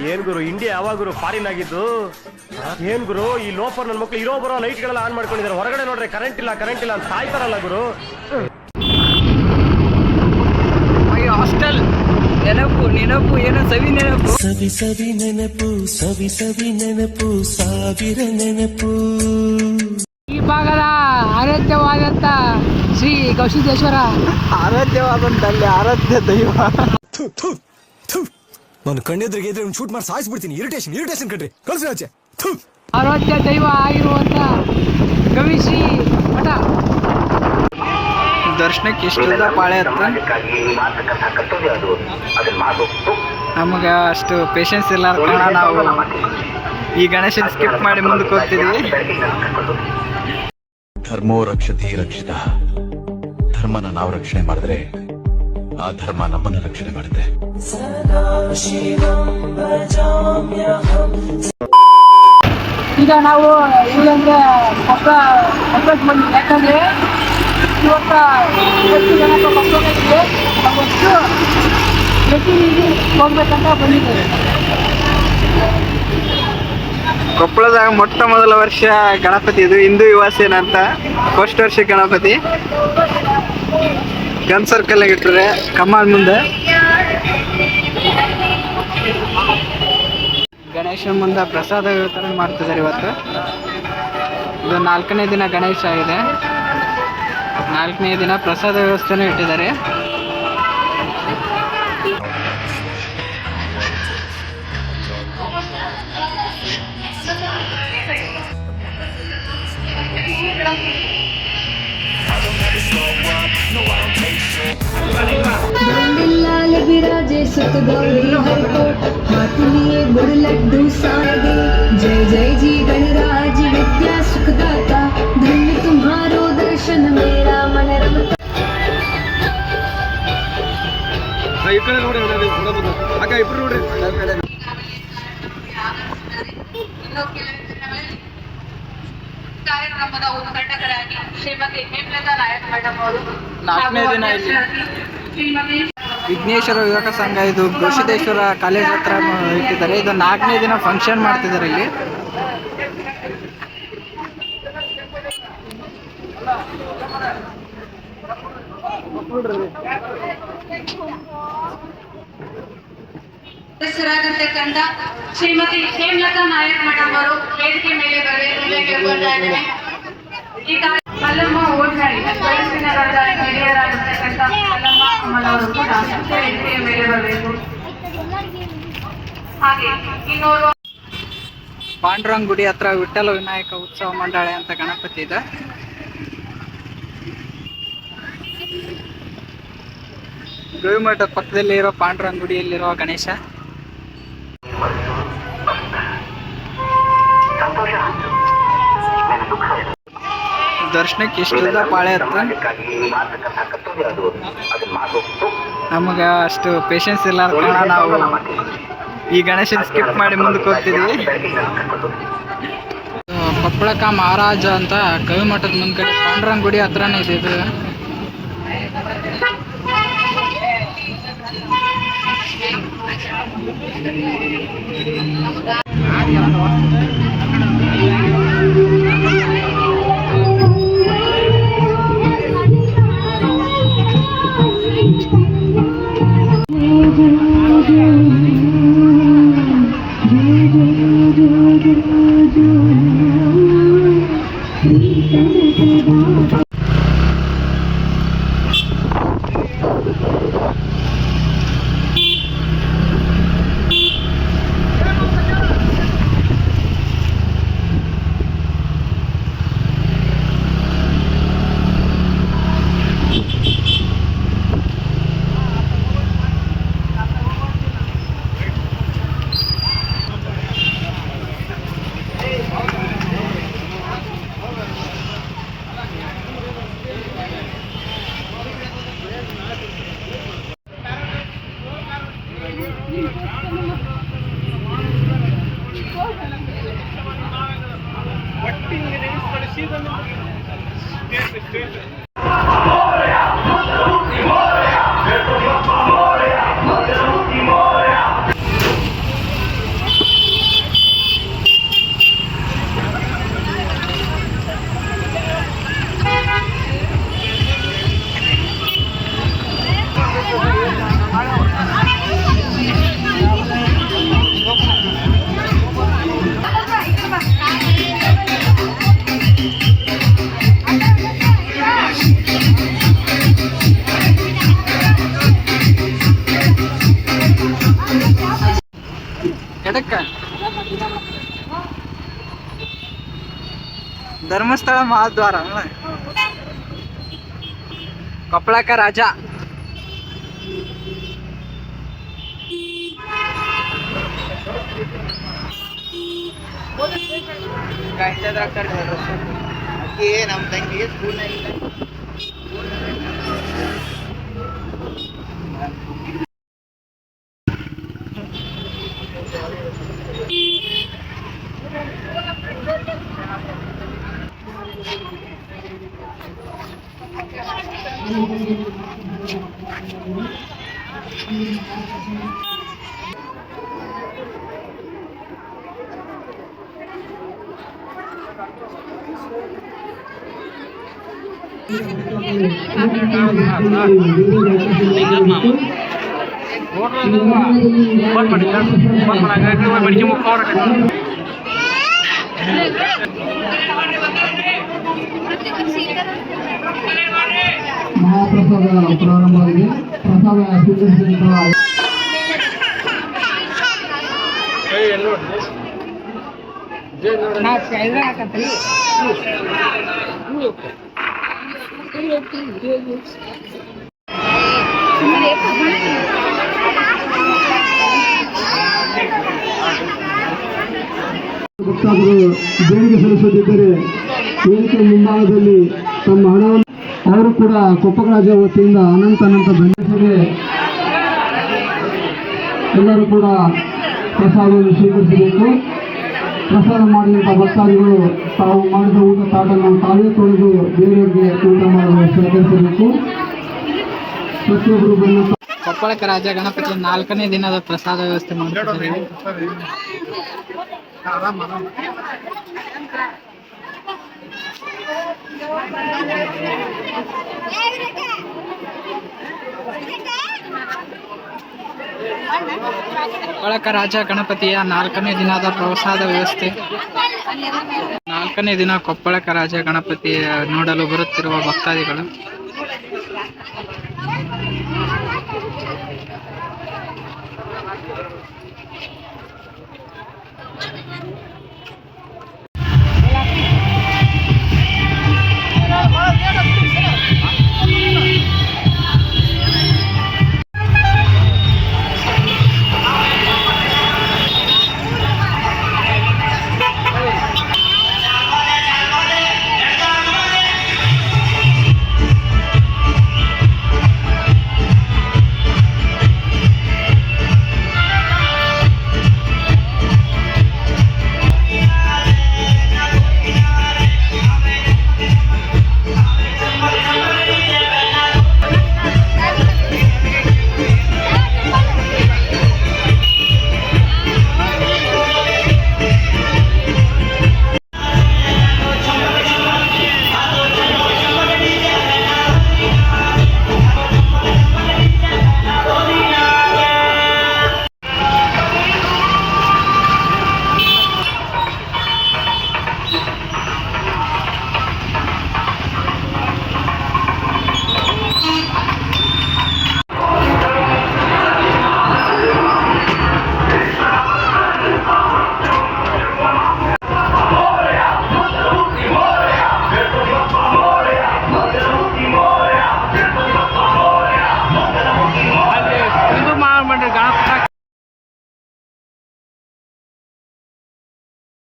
ಏನ್ ಗುರು ಇಂಡಿಯಾ ಯಾವಾಗ ಗುರು ಫಾರಿನ್ ಆಗಿದ್ದು? ಏನ್ ಗುರು ಈ ಲೋಫರ್ ನನ್ನ ಮಕ್ಳು ಇರೋ ಬರೋ ಲೈಟ್ ಗಳೆಲ್ಲ ಆನ್ ಮಾಡ್ಕೊಂಡಿದ್ದಾರೆ. ಹೊರಗಡೆ ನೋಡ್ರೆ ಕರೆಂಟ್ ಇಲ್ಲ ಅಂತ ಸಾಯ್ತಾರಲ್ಲ ಗುರು. ಹಾಸ್ಟೆಲ್ ನೆನಪು ನೆನಪು ಏನೋ ಸವಿ ನೆನಪು, ಸವಿ ಸವಿ ನೆನಪು, ಸವಿ ಸವಿ ನೆನಪು, ಸಾವಿರ ನೆನಪು. ಈ ಭಾಗದ ಆರಾಧ್ಯವಾದಂತ ಶ್ರೀ ಗವಿಸಿದ್ದೇಶ್ವರ, ಆರಾಧ್ಯವಾದಂತಲ್ಲಿ ಆರಾಧ್ಯ ದೈವ. ನಾನು ಕಣ್ಣೆದ್ರಿಗೆ ಇದ್ರೆ ಶೂಟ್ ಮಾಡಿ ಸಾಯಿಸ್ಬಿಡ್ತೀನಿ. ಇರಿಟೇಷನ್ ಕಣ್ರಿ, ಕಳ್ಸಿ ಆಚೆ. ಆರಾಧ್ಯ ದೈವ ಆಗಿರುವಂತ ಗವಿಶ್ರೀ ಮಠ ದರ್ಶನಕ್ಕೆ ಇಷ್ಟದ ಪಾಳೆ ಹತ್ತ. ನಮಗ ಅಷ್ಟು ಪೇಷನ್ಸ್ ಇಲ್ಲ ಕಾರಣ ನಾವು ಈ ಗಣೇಶನ ಸ್ಕಿಪ್ ಮಾಡಿ ಮುಂದಕ್ಕೆ ಹೋಗ್ತಿದ್ವಿ. ಧರ್ಮೋ ರಕ್ಷತಿ ರಕ್ಷಿತ. ಧರ್ಮನ ನಾವು ರಕ್ಷಣೆ ಮಾಡಿದ್ರೆ ಆ ಧರ್ಮ ನಮ್ಮನ್ನ ರಕ್ಷಣೆ ಮಾಡುತ್ತೆ. ಈಗ ನಾವು ಇಲ್ಲಂದ್ರೆ ಕೊಪ್ಪಳಕ್ಕೆ ಬಂದ್ವಿ. ಯಾಕಂದ್ರೆ ಇವತ್ತ ಅವತ್ತು ಹೋಗ್ಬೇಕಂತ ಬಂದಿದ್ದೇವೆ. ಕೊಪ್ಪಳದಾಗ ಮೊಟ್ಟ ಮೊದಲ ವರ್ಷ ಗಣಪತಿ ಇದು ಹಿಂದೂ ಯುವ ಸೇನಾ ಅಂತ ಫಸ್ಟ್ ವರ್ಷ ಗಣಪತಿ ಗನ್ ಸರ್ಕಲ್ ಇಟ್ಟರೆ ಕಮಾಲ್ ಮುಂದೆ. ಗಣೇಶನ ಮುಂದೆ ಪ್ರಸಾದ ವಿತರಣೆ ಮಾಡ್ತಿದ್ದಾರೆ. ಇವತ್ತು ಇದು 4ನೇ ದಿನ ಗಣೇಶ ಇದೆ. 4ನೇ ದಿನ ಪ್ರಸಾದ ವ್ಯವಸ್ಥೆನೂ ಇಟ್ಟಿದ್ದಾರೆ. लाल विराजे सुत गौरी हर को हाथ लिए गुड़ लड्डू सागे. जय जय जी गणराज विद्या सुखदाता, धन्य तुम्हारो दर्शन मेरा मन रमता. ಕಾರ್ಯಕ್ರಮದ ಉದ್ಘಾಟಕರಾಗಿ ಶ್ರೀಮತಿ ಹೇಮಲತಾ ನಾಯಕ್ ಮೇಡಮ್ ಅವರು 4ನೇ ದಿನ ಇಲ್ಲಿ ವಿಘ್ನೇಶ್ವರ ಯುವಕ ಸಂಘ ಇದು ಗವಿಸಿದ್ದೇಶ್ವರ ಕಾಲೇಜ್ ಹತ್ರ ಇಟ್ಟಿದ್ದಾರೆ. ಇದು 4ನೇ ದಿನ ಫಂಕ್ಷನ್ ಮಾಡ್ತಿದ್ದಾರೆ ಇಲ್ಲಿ. ಸದಸ್ಯರಾಗಿರ್ತಕ್ಕಂಥ ಶ್ರೀಮತಿ ಹೇಮಲತಾ ನಾಯಕ್ ಮೇಡಮ್ ಅವರು ವೇದಿಕೆ ಮೇಲೆ ಬರಬೇಕು. ಈ ಮಲ್ಲಮ್ಮ ಓಡ್ನಾಡಿ ವಯಸ್ಸಿನ ಹಿರಿಯರಾಗಿರ್ತಕ್ಕಂಥ ಮಲ್ಲಮ್ಮ ಅಮ್ಮನವರು ಕೂಡ ವೇದಿಕೆಯ ಮೇಲೆ ಬರಬೇಕು. ಹಾಗೆ ಇನ್ನೋರ್ವ ಪಾಂಡುರಂಗ ಗುಡಿ ಹತ್ರ ವಿಠ್ಠಲ ವಿನಾಯಕ ಉತ್ಸವ ಮಂಡಳ ಅಂತ ಗಣಪತಿ ಇದೆ. ಗವಿಮಠದ ಪಕ್ಕದಲ್ಲಿ ಇರೋ ಪಾಂಡುರಂಗ ಗುಡಿಯಲ್ಲಿರುವ ಗಣೇಶ. ದರ್ಶನಕ್ಕೆ ಇಷ್ಟದ ಪಾಳೆ ಹತ್ತ. ನಮಗ ಅಷ್ಟು ಪೇಷನ್ಸ್ ಇಲ್ಲ ಕಾರಣ ನಾವು ಈ ಗಣೇಶನ ಸ್ಕಿಪ್ ಮಾಡಿ ಮುಂದಕ್ಕೆ ಹೋಗ್ತಿದ್ವಿ. ಕೊಪ್ಪಳಕ ಮಹಾರಾಜ ಅಂತ ಗವಿಮಠದ ಮುಂದ್ಗಡೆ ಪಾಂಡುರಂಗ ಗುಡಿ ಹತ್ರನೇ ಇದೆ ಇದು. ಎದಕ್ಕ ಧರ್ಮಸ್ಥಳ ಮಹಾದ್ವಾರ ಕೊಪ್ಪಳಕ ರಾಜ ನಮ್ಮ ತಂಗಿ ಸ್ಕೂಲ್ ಮಹಾಪ್ರಸಾದ ಪ್ರಾರಂಭವಾಗಿದೆ. ಪ್ರಸಾದ ಸ್ವೀಕರಿಸಿದ ಭಕ್ತಾದರು ದೇಣಿಗೆ ಸಲ್ಲಿಸುತ್ತಿದ್ದರೆ ವೇದಿಕೆ ಮುಂಭಾಗದಲ್ಲಿ ತಮ್ಮ ಹಣವನ್ನು ಅವರು ಕೂಡ ಕೊಪ್ಪರಾಜ ವತಿಯಿಂದ ಅನಂತ ಧನ್ಯವಾದಗಳು. ಎಲ್ಲರೂ ಕೂಡ ಪ್ರಸಾದವನ್ನು ಸ್ವೀಕರಿಸಬೇಕು. ಪ್ರಸಾದ ಮಾಡಿದಂಥ ಭಕ್ತಾದಿಗಳು ತಾವು ಮಾಡಿದ ಊಟ ತಾಟನ್ನು ತಾವೇ ತೊಳೆದು ಬೇರೆಯವರಿಗೆ ಊಟ ಮಾಡಲು ಸಹಕರಿಸಬೇಕು. ಪ್ರತಿಯೊಬ್ಬರು ಬಂದ ಕೊಪ್ಪಳಕ ರಾಜ ಗಣಪತಿ 4ನೇ ದಿನದ ಪ್ರಸಾದ ವ್ಯವಸ್ಥೆ ಮಾಡ್ತಿದ್ದಾರೆ. ಕೊಪ್ಪಳಕ ರಾಜ ಗಣಪತಿಯ 4ನೇ ದಿನದ ಪ್ರಸಾದ ವ್ಯವಸ್ಥೆ. 4ನೇ ದಿನ ಕೊಪ್ಪಳಕ ರಾಜ ಗಣಪತಿ ನೋಡಲು ಬರುತ್ತಿರುವ ಭಕ್ತಾದಿಗಳು.